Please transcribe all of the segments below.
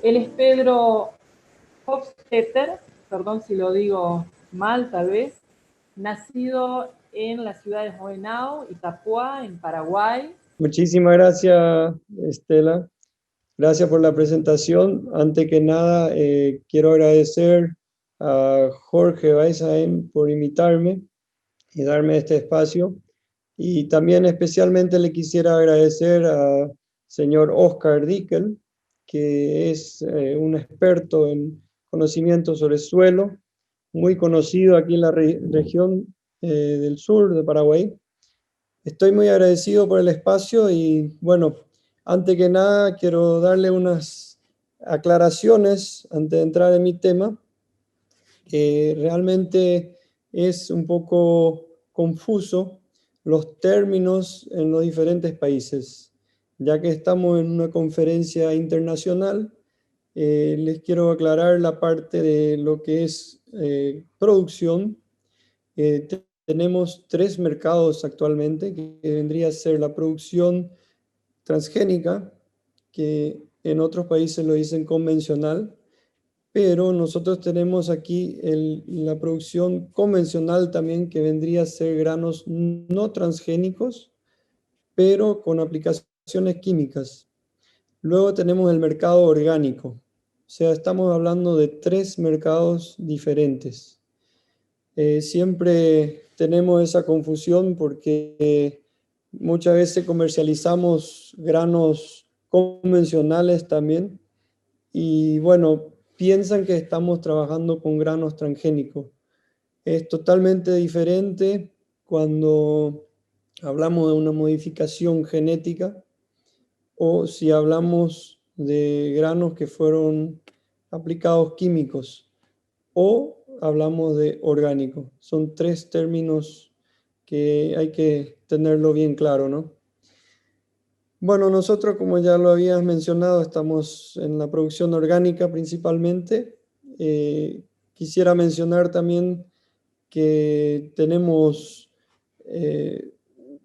Él es Pedro Hofstetter, perdón si lo digo mal tal vez, nacido en la ciudad de Juvenao, Itapuá, en Paraguay. Muchísimas gracias, Estela. Gracias por la presentación. Antes que nada, quiero agradecer a Jorge Weisheim por invitarme y darme este espacio. Y también especialmente le quisiera agradecer al señor Oscar Dickel, que es un experto en conocimiento sobre suelo, muy conocido aquí en la región del sur de Paraguay. Estoy muy agradecido por el espacio y bueno, antes que nada quiero darle unas aclaraciones antes de entrar en mi tema, que realmente es un poco confuso los términos en los diferentes países. Ya que estamos en una conferencia internacional, les quiero aclarar la parte de lo que es producción. Tenemos tres mercados actualmente, que vendría a ser la producción transgénica, que en otros países lo dicen convencional, pero nosotros tenemos aquí la producción convencional también, que vendría a ser granos no transgénicos, pero con aplicaciones químicas. Luego tenemos el mercado orgánico, o sea, estamos hablando de tres mercados diferentes. Siempre tenemos esa confusión porque muchas veces comercializamos granos convencionales también y bueno, piensan que estamos trabajando con granos transgénicos. Es totalmente diferente cuando hablamos de una modificación genética o si hablamos de granos que fueron aplicados químicos o hablamos de orgánico. Son tres términos que hay que tenerlo bien claro, ¿no? Bueno, nosotros, como ya lo habías mencionado, estamos en la producción orgánica principalmente. Quisiera mencionar también que tenemos eh,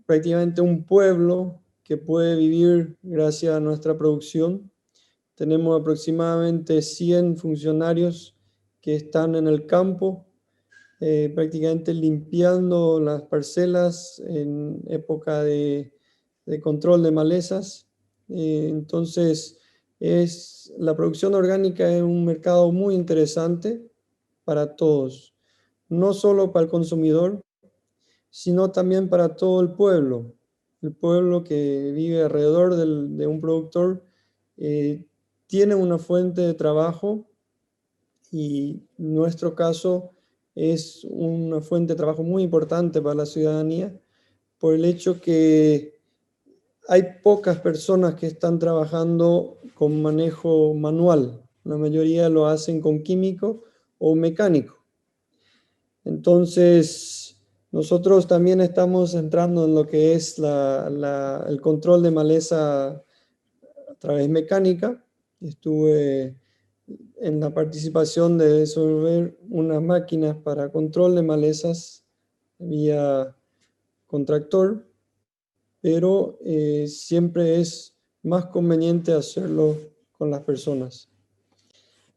prácticamente un pueblo que puede vivir gracias a nuestra producción. Tenemos aproximadamente 100 funcionarios que están en el campo, prácticamente limpiando las parcelas en época de control de malezas. Entonces, la producción orgánica es un mercado muy interesante para todos, no solo para el consumidor, sino también para todo el pueblo que vive alrededor de un productor. Tiene una fuente de trabajo y en nuestro caso es una fuente de trabajo muy importante para la ciudadanía por el hecho que hay pocas personas que están trabajando con manejo manual. La mayoría lo hacen con químico o mecánico. Entonces, nosotros también estamos entrando en lo que es el control de maleza a través mecánica. Estuve en la participación de desenvolver unas máquinas para control de malezas vía contractor, pero siempre es más conveniente hacerlo con las personas.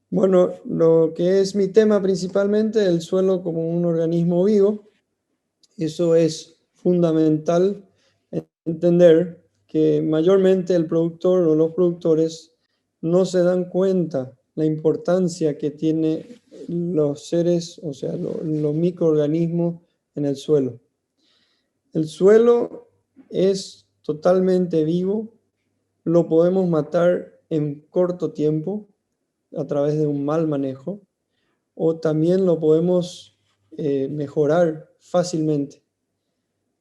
Bueno, lo que es mi tema principalmente, el suelo como un organismo vivo, eso es fundamental entender que mayormente el productor o los productores no se dan cuenta la importancia que tiene los seres, o sea, los microorganismos en el suelo. El suelo es totalmente vivo, lo podemos matar en corto tiempo a través de un mal manejo o también lo podemos mejorar fácilmente.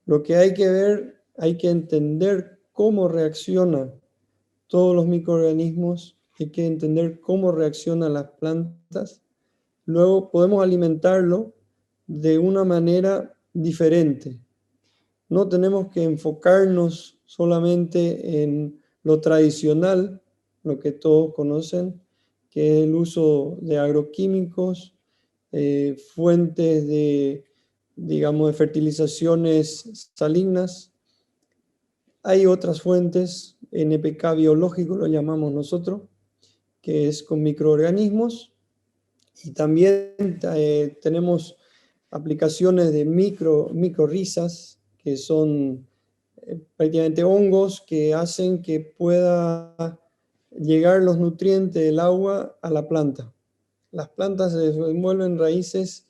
Lo que hay que ver, hay que entender cómo reaccionan todos los microorganismos, hay que entender cómo reaccionan las plantas. Luego podemos alimentarlo de una manera diferente. No tenemos que enfocarnos solamente en lo tradicional, lo que todos conocen, que es el uso de agroquímicos, fuentes de, digamos, de fertilizaciones salignas. Hay otras fuentes, NPK biológico lo llamamos nosotros, que es con microorganismos, y también tenemos aplicaciones de micorrizas, que son prácticamente hongos que hacen que pueda llegar los nutrientes del agua a la planta. Las plantas se desenvuelven raíces,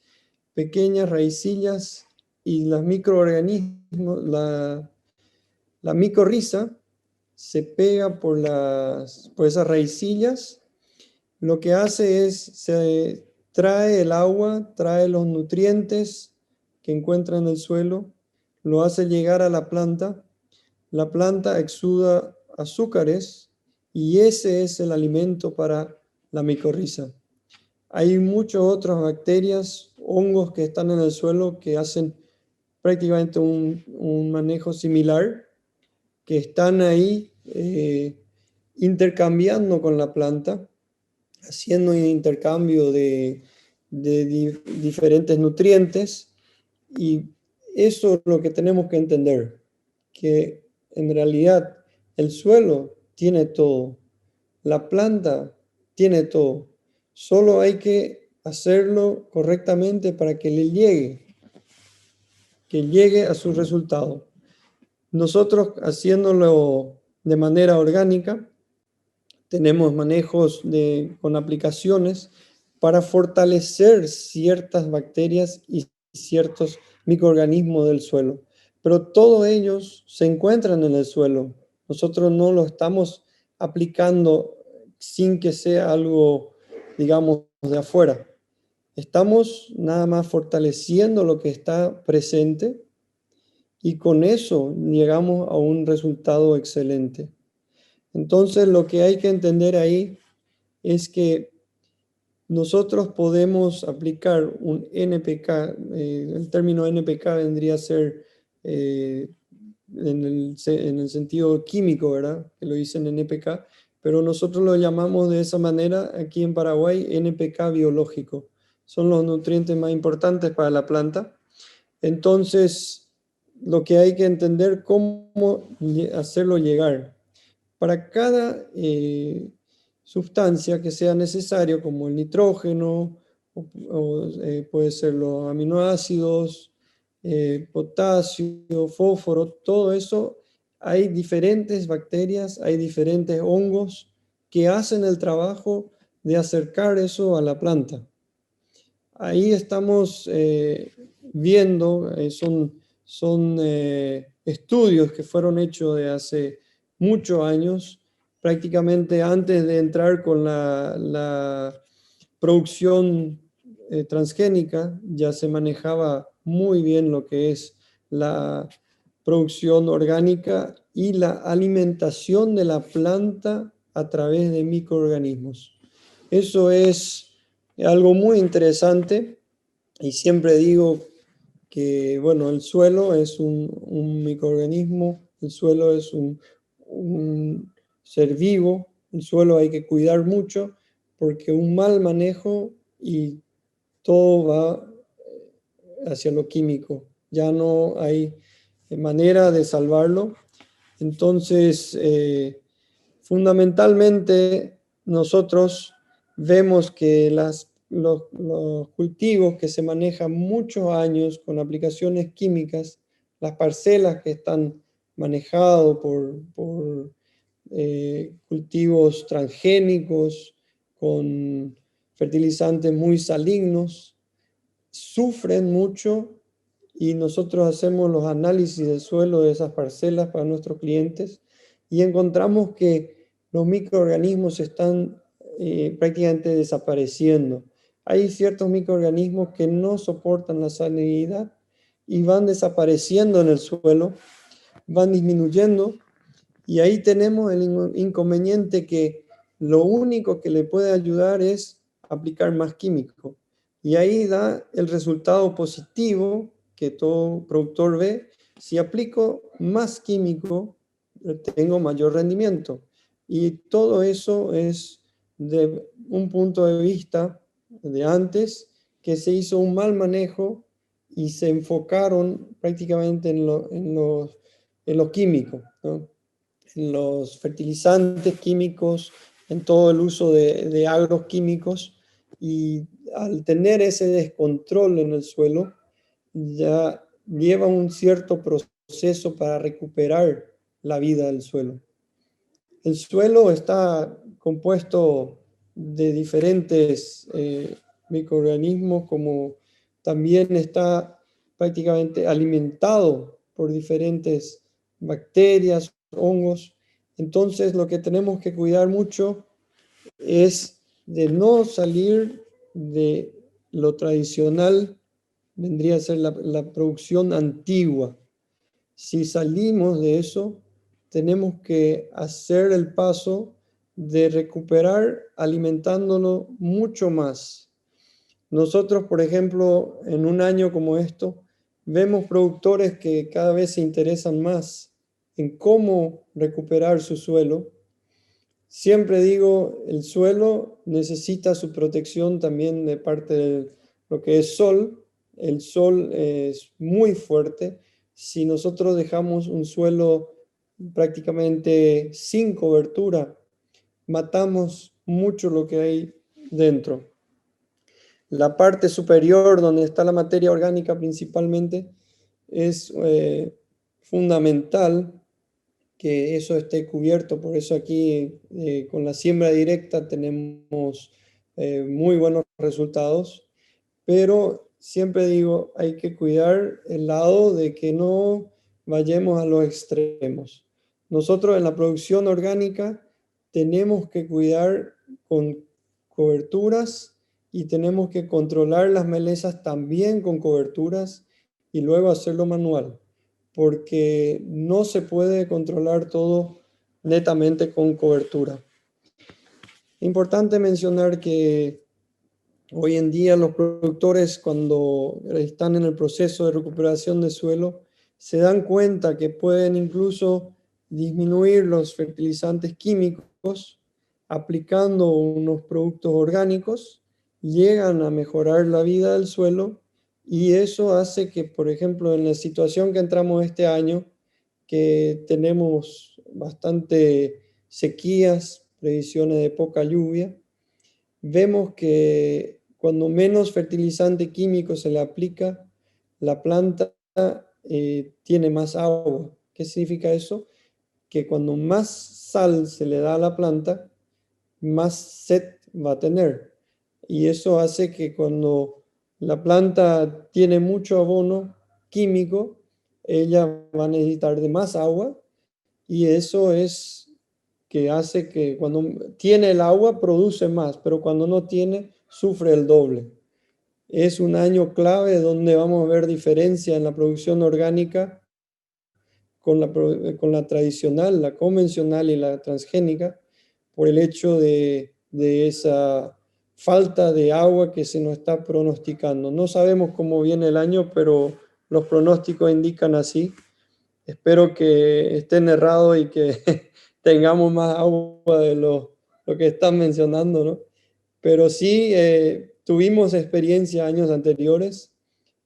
pequeñas raicillas, y los microorganismos, la micorriza se pega por esas raicillas. Lo que hace es, se trae el agua, trae los nutrientes que encuentra en el suelo, lo hace llegar a la planta exuda azúcares y ese es el alimento para la micorriza. Hay muchas otras bacterias, hongos que están en el suelo que hacen prácticamente un manejo similar, que están ahí intercambiando con la planta, haciendo un intercambio de diferentes nutrientes, y eso es lo que tenemos que entender, que en realidad el suelo tiene todo, la planta tiene todo, solo hay que hacerlo correctamente para que llegue a su resultado. Nosotros, haciéndolo de manera orgánica, tenemos manejos con aplicaciones para fortalecer ciertas bacterias y ciertos microorganismos del suelo. Pero todos ellos se encuentran en el suelo. Nosotros no lo estamos aplicando sin que sea algo, digamos, de afuera. Estamos nada más fortaleciendo lo que está presente y con eso llegamos a un resultado excelente. Entonces, lo que hay que entender ahí es que nosotros podemos aplicar un NPK. El término NPK vendría a ser en el sentido químico, ¿verdad? Que lo dicen NPK, pero nosotros lo llamamos de esa manera aquí en Paraguay, NPK biológico. Son los nutrientes más importantes para la planta. Entonces, lo que hay que entender cómo hacerlo llegar. Para cada sustancia que sea necesario, como el nitrógeno, puede ser los aminoácidos, potasio, fósforo, todo eso, hay diferentes bacterias, hay diferentes hongos que hacen el trabajo de acercar eso a la planta. Ahí estamos viendo, son estudios que fueron hechos de hace muchos años, prácticamente antes de entrar con la producción transgénica. Ya se manejaba muy bien lo que es la producción orgánica y la alimentación de la planta a través de microorganismos. Eso es algo muy interesante, y siempre digo que, bueno, el suelo es un microorganismo, el suelo es un ser vivo, el suelo hay que cuidar mucho porque un mal manejo y todo va hacia lo químico, ya no hay manera de salvarlo. Entonces, fundamentalmente nosotros vemos que los cultivos que se manejan muchos años con aplicaciones químicas, las parcelas que están manejadas por cultivos transgénicos con fertilizantes muy salignos, sufren mucho, y nosotros hacemos los análisis del suelo de esas parcelas para nuestros clientes y encontramos que los microorganismos están prácticamente desapareciendo. Hay ciertos microorganismos que no soportan la salinidad y van desapareciendo en el suelo, van disminuyendo, y ahí tenemos el inconveniente que lo único que le puede ayudar es aplicar más químico. Y ahí da el resultado positivo que todo productor ve. Si aplico más químico, tengo mayor rendimiento. Y todo eso es de un punto de vista de antes, que se hizo un mal manejo y se enfocaron prácticamente en lo químico, ¿no? En los fertilizantes químicos, en todo el uso de agroquímicos, y al tener ese descontrol en el suelo, ya lleva un cierto proceso para recuperar la vida del suelo. El suelo está compuesto de diferentes microorganismos, como también está prácticamente alimentado por diferentes bacterias, hongos. Entonces, lo que tenemos que cuidar mucho es de no salir de lo tradicional, vendría a ser la producción antigua. Si salimos de eso, tenemos que hacer el paso de recuperar alimentándonos mucho más. Nosotros, por ejemplo, en un año como esto, vemos productores que cada vez se interesan más en cómo recuperar su suelo. Siempre digo, el suelo necesita su protección también de parte de lo que es sol. El sol es muy fuerte. Si nosotros dejamos un suelo prácticamente sin cobertura, matamos mucho lo que hay dentro. La parte superior, donde está la materia orgánica principalmente, es fundamental que eso esté cubierto. Por eso aquí con la siembra directa tenemos muy buenos resultados, pero siempre digo, hay que cuidar el lado de que no vayamos a los extremos. Nosotros en la producción orgánica tenemos que cuidar con coberturas y tenemos que controlar las malezas también con coberturas y luego hacerlo manual, porque no se puede controlar todo netamente con cobertura. Importante mencionar que hoy en día los productores, cuando están en el proceso de recuperación de suelo, se dan cuenta que pueden incluso disminuir los fertilizantes químicos aplicando unos productos orgánicos, llegan a mejorar la vida del suelo, y eso hace que, por ejemplo, en la situación que entramos este año, que tenemos bastante sequías, previsiones de poca lluvia, vemos que cuando menos fertilizante químico se le aplica, la planta tiene más agua. ¿Qué significa eso? Que cuando más sal se le da a la planta, más sed va a tener. Y eso hace que cuando la planta tiene mucho abono químico, ella va a necesitar de más agua, y eso es que hace que cuando tiene el agua produce más, pero cuando no tiene, sufre el doble. Es un año clave donde vamos a ver diferencia en la producción orgánica con la tradicional, la convencional y la transgénica, por el hecho de esa falta de agua que se nos está pronosticando. No sabemos cómo viene el año, pero los pronósticos indican así. Espero que estén errados y que tengamos más agua de lo que están mencionando, ¿no? Pero sí tuvimos experiencia años anteriores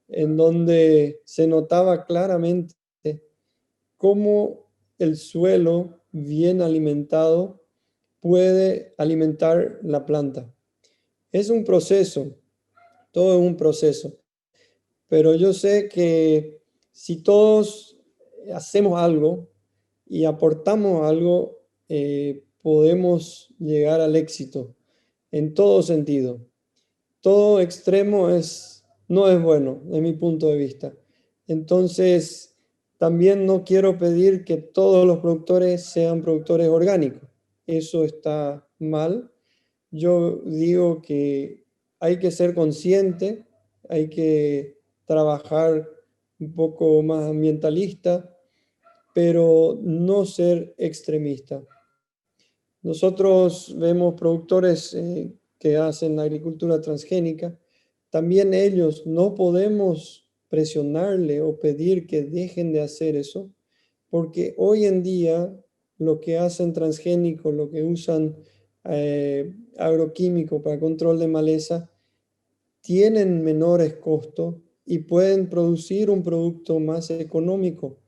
en donde se notaba claramente cómo el suelo bien alimentado puede alimentar la planta. Es un proceso, todo es un proceso, pero yo sé que si todos hacemos algo y aportamos algo, podemos llegar al éxito en todo sentido. Todo extremo no es bueno, de mi punto de vista. Entonces, también no quiero pedir que todos los productores sean productores orgánicos. Eso está mal. Yo digo que hay que ser consciente, hay que trabajar un poco más ambientalista, pero no ser extremista. Nosotros vemos productores que hacen agricultura transgénica. También ellos no podemos presionarle o pedir que dejen de hacer eso, porque hoy en día lo que hacen transgénico, lo que usan agroquímico para control de maleza, tienen menores costos y pueden producir un producto más económico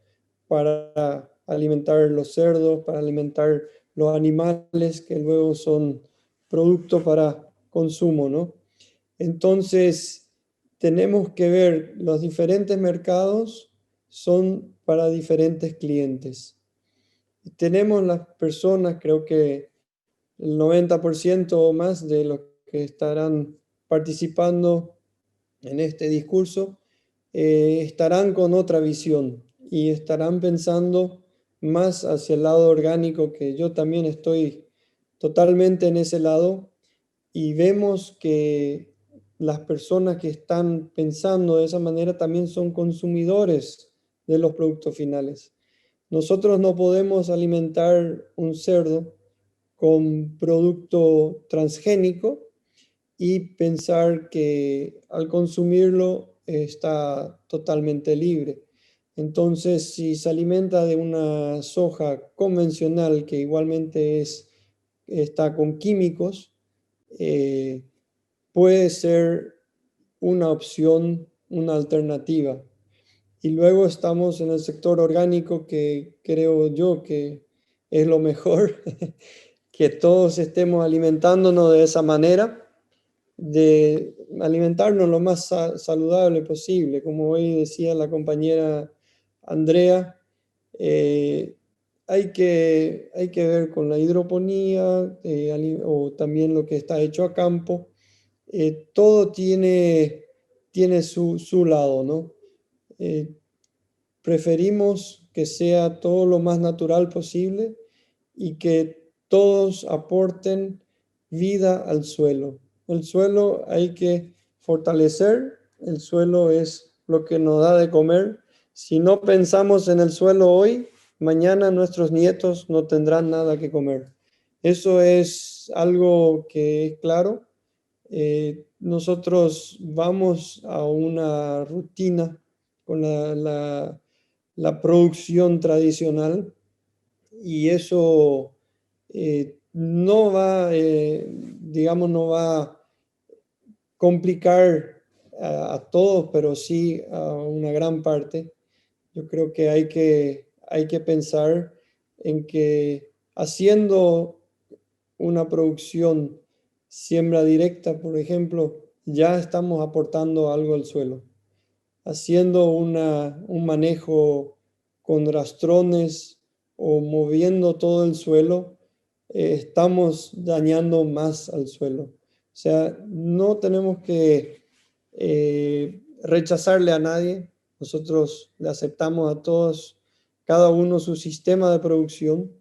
para alimentar los cerdos, para alimentar los animales que luego son producto para consumo, ¿no? Entonces, tenemos que ver, los diferentes mercados son para diferentes clientes. Tenemos las personas, creo que el 90% o más de los que estarán participando en este discurso, estarán con otra visión y estarán pensando más hacia el lado orgánico, que yo también estoy totalmente en ese lado, y vemos que las personas que están pensando de esa manera también son consumidores de los productos finales. Nosotros no podemos alimentar un cerdo con producto transgénico y pensar que al consumirlo está totalmente libre. Entonces, si se alimenta de una soja convencional que igualmente está con químicos, eh, puede ser una opción, una alternativa. Y luego estamos en el sector orgánico, que creo yo que es lo mejor, que todos estemos alimentándonos de esa manera, de alimentarnos lo más saludable posible. Como hoy decía la compañera Andrea, eh, hay que ver con la hidroponía, o también lo que está hecho a campo. Todo tiene su lado, ¿no? Eh, Preferimos que sea todo lo más natural posible y que todos aporten vida al suelo. El suelo hay que fortalecer, el suelo es lo que nos da de comer. Si no pensamos en el suelo hoy, mañana nuestros nietos no tendrán nada que comer. Eso es algo que es claro. Nosotros vamos a una rutina con la producción tradicional, y eso no va, digamos, no va a complicar a todos, pero sí a una gran parte. Yo creo que hay que pensar en que haciendo una producción siembra directa, por ejemplo, ya estamos aportando algo al suelo. Haciendo un manejo con rastrones o moviendo todo el suelo, estamos dañando más al suelo. O sea, no tenemos que rechazarle a nadie. Nosotros le aceptamos a todos, cada uno su sistema de producción.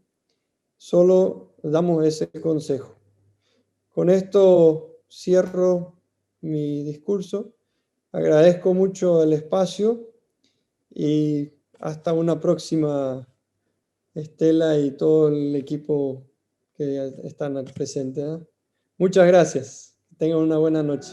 Solo damos ese consejo. Con esto cierro mi discurso. Agradezco mucho el espacio y hasta una próxima, Estela y todo el equipo que están presentes, ¿eh? Muchas gracias. Que tengan una buena noche.